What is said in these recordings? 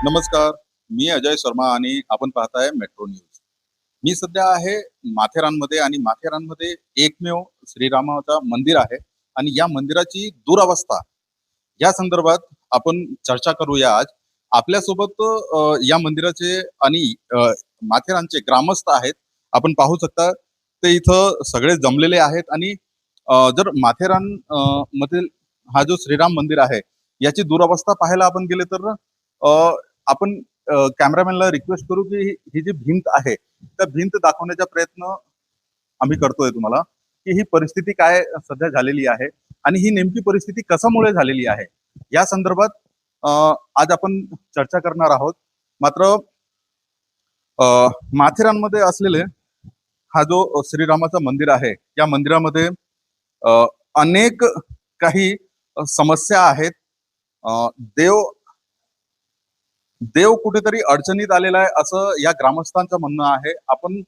नमस्कार. मी अजय शर्मा आणि आपण पाहताय मेट्रो न्यूज. मी सध्या आहे माथेरानमध्ये आणि माथेरानमध्ये एकमेव श्रीरामाचं मंदिर आहे आणि या मंदिराची दुरावस्था या संदर्भात आपण चर्चा करूया आज. आपल्यासोबत या मंदिराचे आणि माथेरानचे ग्रामस्थ आहेत. आपण पाहू शकता ते इथं सगळे जमलेले आहेत आणि जर माथेरान मधील हा जो श्रीराम मंदिर आहे याची दुरावस्था पाहायला आपण गेले तर आपण कॅमेरामॅनला रिक्वेस्ट करू की ही जी भिंत आहे त्या भिंत दाखवण्याचा प्रयत्न आम्ही करतोय तुम्हाला की ही परिस्थिती काय सध्या झालेली आहे आणि ही नेमकी परिस्थिती कशामुळे झालेली आहे या संदर्भात आज आपण चर्चा करणार आहोत. मात्र माथेरानमध्ये असलेले हा जो श्रीरामाचा मंदिर आहे या मंदिरामध्ये अनेक काही समस्या आहेत. देव देव कुठेतरी अडचणीत आलेला आहे असं या ग्रामस्थांचं म्हणणं आहे. आपण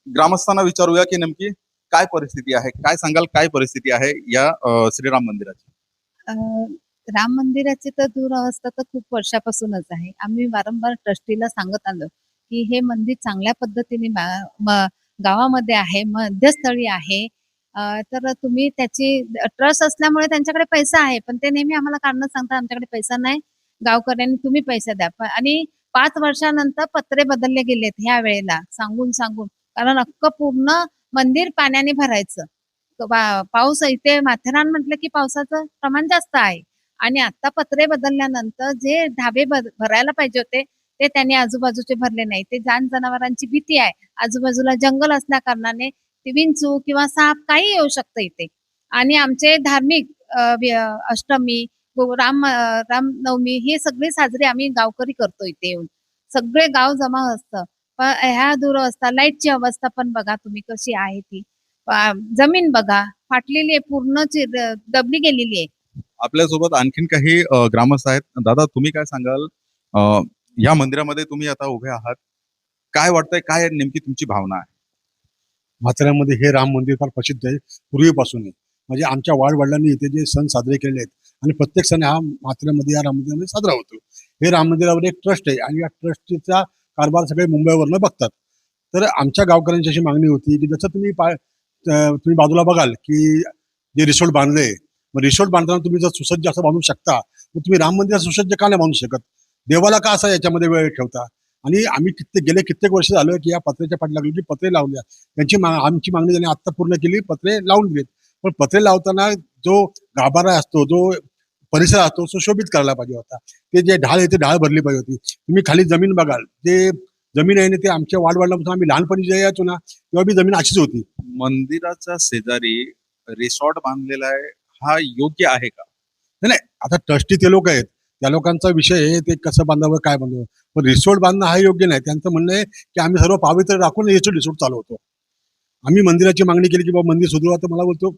ग्रामस्थांना विचारूया की नेमकी काय परिस्थिती आहे, काय सांगाल, काय परिस्थिती आहे या श्रीराम मंदिराची. अ, राम मंदिराची तर दुरावस्था तर खूप वर्षापासूनच आहे. आम्ही वारंवार ट्रस्टीला सांगत आलो की हे मंदिर चांगल्या पद्धतीने गावामध्ये आहे, मध्यस्थळी आहे. तर तुम्ही त्याची ट्रस्ट असल्यामुळे त्यांच्याकडे पैसा आहे, पण ते नेहमी आम्हाला कारण सांगतात आमच्याकडे पैसा नाही, गावकऱ्यांनी तुम्ही पैसे द्या. आणि 5 वर्षानंतर पत्रे बदलले गेलेत ह्या वेळेला सांगून सांगून, कारण अख्खं पूर्ण मंदिर पाण्याने भरायचं. पाऊस इथे माथेरान म्हटलं की पावसाचं प्रमाण जास्त आहे आणि आता पत्रे बदलल्यानंतर जे ढाबे भरायला पाहिजे होते ते त्यांनी आजूबाजूचे भरले नाही. ते जनावरांची भीती आहे, आजूबाजूला जंगल असल्या कारणाने ते विंचू किंवा साप काही येऊ शकतं इथे. आणि आमचे धार्मिक अष्टमी, रामनवमी हे सगळे साजरे आम्ही गावकरी करतो इथे येऊन. सगळे गाव जमा असतं. पण ह्या दुरवस्था, लाईटची अवस्था पण बघा तुम्ही कशी आहे ती. जमीन बघा फाटलेली आहे, पूर्ण दबली गेलेली आहे. आपल्यासोबत आणखीन काही ग्रामस्थ आहेत. दादा, तुम्ही काय सांगाल? या मंदिरामध्ये तुम्ही आता उभे आहात, काय वाटतंय, काय नेमकी तुमची भावना आहे? माथेरानमध्ये हे राम मंदिर फार प्रसिद्ध आहे पूर्वीपासून आहे. म्हणजे आमच्या वडिलांनी इथे जे सण साजरे केले आहेत आणि प्रत्येक सण हा माथेरानमध्ये या राम मंदिरामध्ये साजरा होतो. हे राम मंदिरावर एक ट्रस्ट आहे आणि या ट्रस्टचा कारभार सगळे मुंबईवरनं बघतात. तर आमच्या गावकऱ्यांची अशी मागणी होती की जसं तुम्ही बाजूला बघाल की जे रिसोर्ट बांधले, मग रिसोर्ट बांधताना तुम्ही जर सुसज्ज असं बांधू शकता, मग तुम्ही राम मंदिरात सुसज्ज का नाही बांधू शकत? देवाला का असा याच्यामध्ये वेळ ठेवता? आणि आम्ही गेले कित्येक वर्ष झालं की या पत्र्याच्या पाठीमागे जी पत्रे लावल्या आमची मागणी त्यांनी आत्ता पूर्ण केली, पत्रे लावून दिलेत. पण पत्रे लावताना जो गाभारा असतो, जो परिसर असतो, सुशोभित करायला पाहिजे होता. ते जे ढाळ आहे ते ढाळ भरली पाहिजे होती. तुम्ही खाली जमीन बघाल, जे जमीन आहे ना ते आमच्या वडिलांपासून आम्ही लहानपणी जे यायचो ना तेव्हा बी जमीन अशीच होती. मंदिराच्या शेजारी रिसॉर्ट बांधलेला आहे, हा योग्य आहे का? नाही नाही, आता ट्रस्टी ते लोक आहेत, त्या लोकांचा विषय आहे ते कसं बांधावं काय बांधावं. पण रिसोर्ट बांधणं हा योग्य नाही. त्यांचं म्हणणं आहे की आम्ही सर्व पावित्र्य राखून रिसोर्ट चालवतो. आम्ही मंदिराची मागणी केली की बाबा मंदिर सुधारा, तर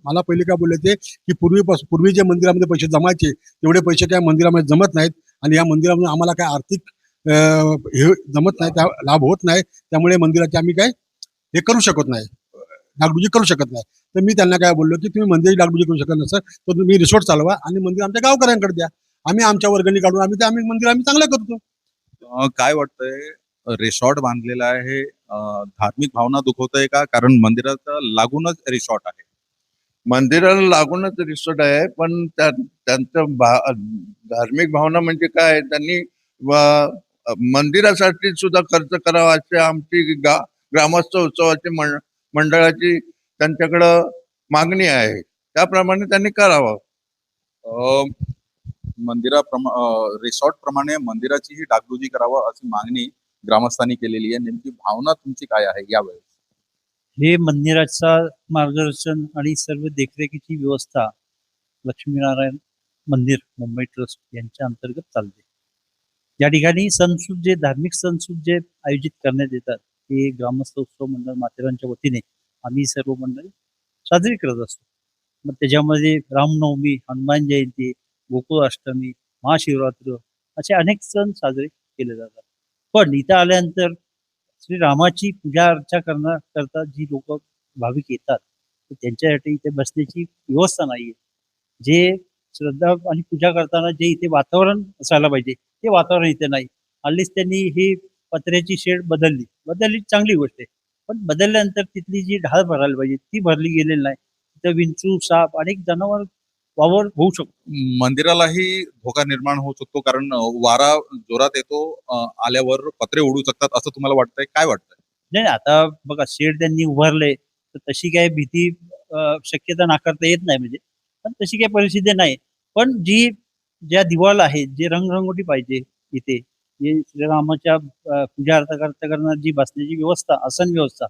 मला पहिले काय बोलले ते की पूर्वी जे मंदिरामध्ये पैसे जमायचे तेवढे पैसे काय मंदिरामध्ये जमत नाहीत आणि या मंदिरामध्ये आम्हाला काय आर्थिक हे जमत नाही, त्या लाभ होत नाही. त्यामुळे मंदिराचे आम्ही काय हे करू शकत नाही, डागडुजी करू शकत नाही. तर मी त्यांना काय बोललो की तुम्ही मंदिर डागडुजी करू शकत नसं तर तुम्ही रिसोर्ट चालवा आणि मंदिर आमच्या गावकऱ्यांकडे द्या. आम्ही आमच्या वर्गणी काढून आम्ही मंदिर चांगलं करतो. काय वाटतंय, रिसॉर्ट बांधलेला आहे, धार्मिक भावना दुखवतंय का? कारण मंदिराचा लागूनच रिसॉर्ट आहे. मंदिराला लागूनच रिसॉर्ट आहे, पण त्यांचं धार्मिक भावना म्हणजे काय, त्यांनी मंदिरासाठी सुद्धा खर्च करावा अशी आमची ग्रामस्थ उत्सवाची मंडळाची त्यांच्याकडं मागणी आहे. त्याप्रमाणे त्यांनी करावं. रिसॉर्ट प्रमाणे मंदिराचीही डागडुजी करावं अशी मागणी ग्रामस्थांनी केलेली आहे. नेमकी भावना तुमची काय आहे यावेळेस? हे मंदिराचा मार्गदर्शन आणि सर्व देखरेखीची व्यवस्था लक्ष्मीनारायण मंदिर मुंबई ट्रस्ट यांच्या अंतर्गत चालते. या ठिकाणी सणसूद जे धार्मिक सणसूद जे आयोजित करण्यात येतात ते ग्रामस्थ उत्सव मंडळ माथेरानच्या वतीने आम्ही सर्व मंडळी साजरी करत असतो. मग त्याच्यामध्ये रामनवमी, हनुमान जयंती, गोकुळ अष्टमी, महाशिवरात्र असे अनेक सण साजरे केले जातात. पण इथं आल्यानंतर श्रीरामाची पूजा अर्चा करता जी लोक भाविक येतात त्यांच्यासाठी इथे बसण्याची व्यवस्था नाहीये. जे श्रद्धा आणि पूजा करताना जे इथे वातावरण असायला पाहिजे ते वातावरण इथे नाही. हल्लीच त्यांनी ही पत्र्याची शेड बदलली चांगली गोष्ट आहे. पण बदलल्यानंतर तिथली जी ढाल भरायला पाहिजे ती भरली गेलेली नाही. तिथं विंचू, साप अनेक जनावर वावर होऊ शकतो. मंदिरालाही धोका निर्माण होऊ शकतो कारण वारा जोरात येतो, आल्यावर पत्रे उडू शकतात असं तुम्हाला वाटतंय? काय वाटतंय? नाही आता बघा शेड त्यांनी उभारले तर तशी काही भीती शक्यता नाकारता येत नाही म्हणजे. पण तशी काही परिस्थिती नाही. पण ज्या दिवाल आहेत, जे रंगरंगोटी पाहिजे इथे, जे श्रीरामाच्या पूजा अर्चा करता जी बसण्याची व्यवस्था, आसन व्यवस्था,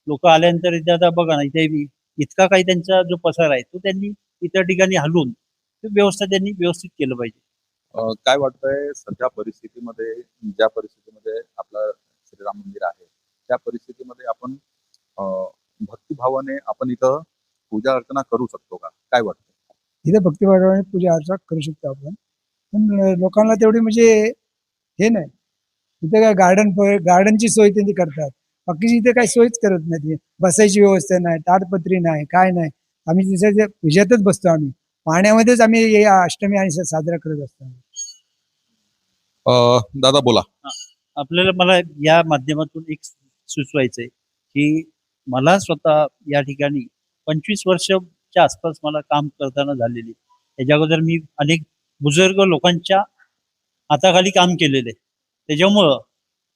लोक आल्यानंतर इथे आता बघा ना इथे इतका काही त्यांचा जो पसार आहे तो त्यांनी इतर ठिकाणी हलवून ती व्यवस्था त्यांनी व्यवस्थित केलं पाहिजे. काय वाटतंय सध्या परिस्थितीमध्ये, ज्या परिस्थितीमध्ये आपलं श्रीराम मंदिर आहे त्या परिस्थितीमध्ये आपण भक्तिभावाने आपण इथं पूजा अर्चना करू शकतो का? काय वाटतं? इथे भक्तिभावाने पूजा अर्चा करू शकतो आपण. पण लोकांना तेवढी म्हणजे हे नाही. इथे काय गार्डनची सोय त्यांनी करतात. बाकीची इथे काही सोयच करत नाही. बसायची व्यवस्था नाही, ताडपत्री नाही, काय नाही. आम्ही तिथे पूजेतच बसतो आम्ही. पाण्यामध्येच आम्ही या अष्टमी आणि साजरा करत असतो. दादा बोला. मला या माध्यमातून एक सुचवायचंय की मला स्वतः या ठिकाणी 25 वर्षच्या आसपास मला काम करताना झालेली. त्याच्या अगोदर मी अनेक बुजुर्ग लोकांच्या हाताखाली काम केलेले. त्याच्यामुळं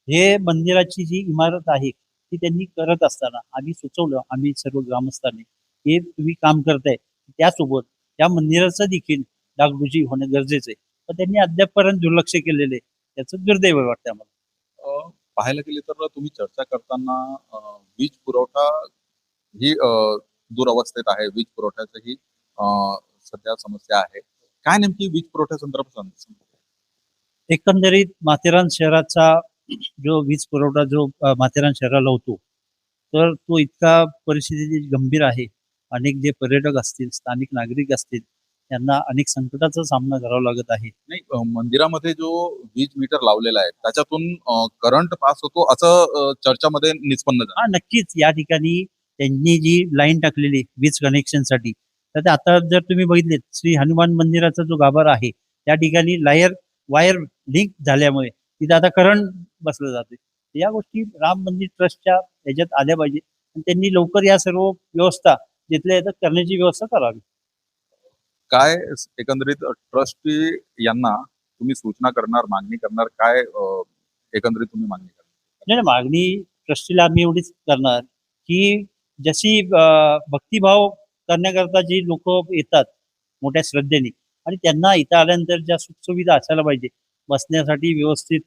हे मंदिराची जी इमारत आहे ती त्यांनी करत असताना आम्ही सुचवलं, आम्ही सर्व ग्रामस्थांनी, हे तुम्ही काम करताय त्यासोबत त्या मंदिराचं देखील डागडुजी होणं गरजेचं आहे. पण त्यांनी अद्यापपर्यंत दुर्लक्ष केलेले, त्याचं दुर्दैव वाटतं आम्हाला. पाहायला गेले तर तुम्ही चर्चा करताना वीज पुरवठा ही दुरवस्थेत आहे. वीज पुरवठ्याचं ही सध्या समस्या आहे. काय नेमकी वीज पुरवठ्या संदर्भात? एकंदरीत माथेरान शहराचा जो वीज पुरवठा जो माथेरान शहराला होतो तर तो इतका परिस्थिती गंभीर आहे. अनेक जे पर्यटक असतील, स्थानिक नागरिक असतील, त्यांना अनेक संकटाचा सामना करावा लागत आहे. नाही, मंदिरामध्ये जो वीज मीटर लावलेला आहे त्याच्यातून करंट पास होतो असं चर्चामध्ये निष्पन्न झालं. हा नक्कीच या ठिकाणी त्यांनी जी लाईन टाकलेली वीज कनेक्शनसाठी, तर ते आता जर तुम्ही बघितले श्री हनुमान मंदिराचा जो गाभारा आहे त्या ठिकाणी वायर लीक झाल्यामुळे तिथे आता करंट बसलं जाते. या गोष्टी राम मंदिर ट्रस्टच्या ह्याच्यात आल्या पाहिजे आणि त्यांनी लवकर या सर्व व्यवस्था जिथल्या येतात करण्याची व्यवस्था करावी. काय एकंदरीत ट्रस्टी यांना तुम्ही सूचना करणार, मागणी करणार, काय एकंदरीत तुम्ही मागणी करणार? नाही मागणी ट्रस्टीला आम्ही एवढीच करणार की जशी भक्तिभाव करण्याकरता जी लोक येतात मोठ्या श्रद्धेने आणि त्यांना इथं आल्यानंतर ज्या सुखसुविधा असायला पाहिजे, बसण्यासाठी व्यवस्थित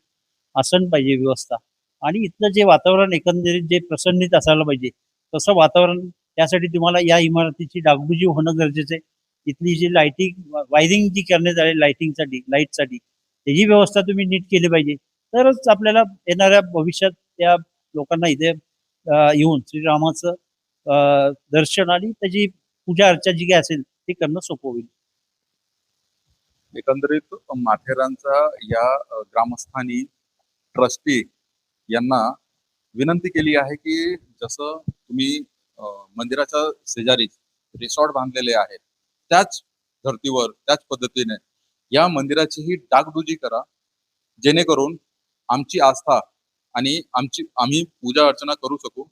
आसन पाहिजे व्यवस्था, आणि इथलं जे वातावरण एकंदरीत जे प्रसन्नित असायला पाहिजे तसं वातावरण, त्यासाठी तुम्हाला या इमारतीची डागडुजी होणं गरजेचं आहे. इथली जी लाईटिंग वायरिंग जी करण्यात आली लाईटिंगसाठी, लाईटसाठी, त्याची व्यवस्था तुम्ही नीट केली पाहिजे. तरच आपल्याला येणाऱ्या भविष्यात त्या लोकांना इथे येऊन श्रीरामाचं दर्शन आणि त्याची पूजा अर्चा जी काही असेल ती करणं सोपं होईल. एकंदरीत माथेरानचा या ग्रामस्थांनी ट्रस्टी यांना विनंती केली आहे की जसं तुम्ही मंदिराच्या शेजारी रिसॉर्ट बांधलेले आहेत त्याच धर्तीवर त्याच पद्धतीने या मंदिराचीही डागडुजी करा, जेणेकरून आमची आस्था आणि आम्ही पूजा अर्चना करू शकू,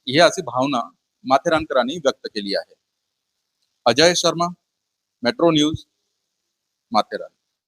ही अशी भावना माथेरानकरांनी व्यक्त केली आहे. Ajay Sharma, metro news, Matheran.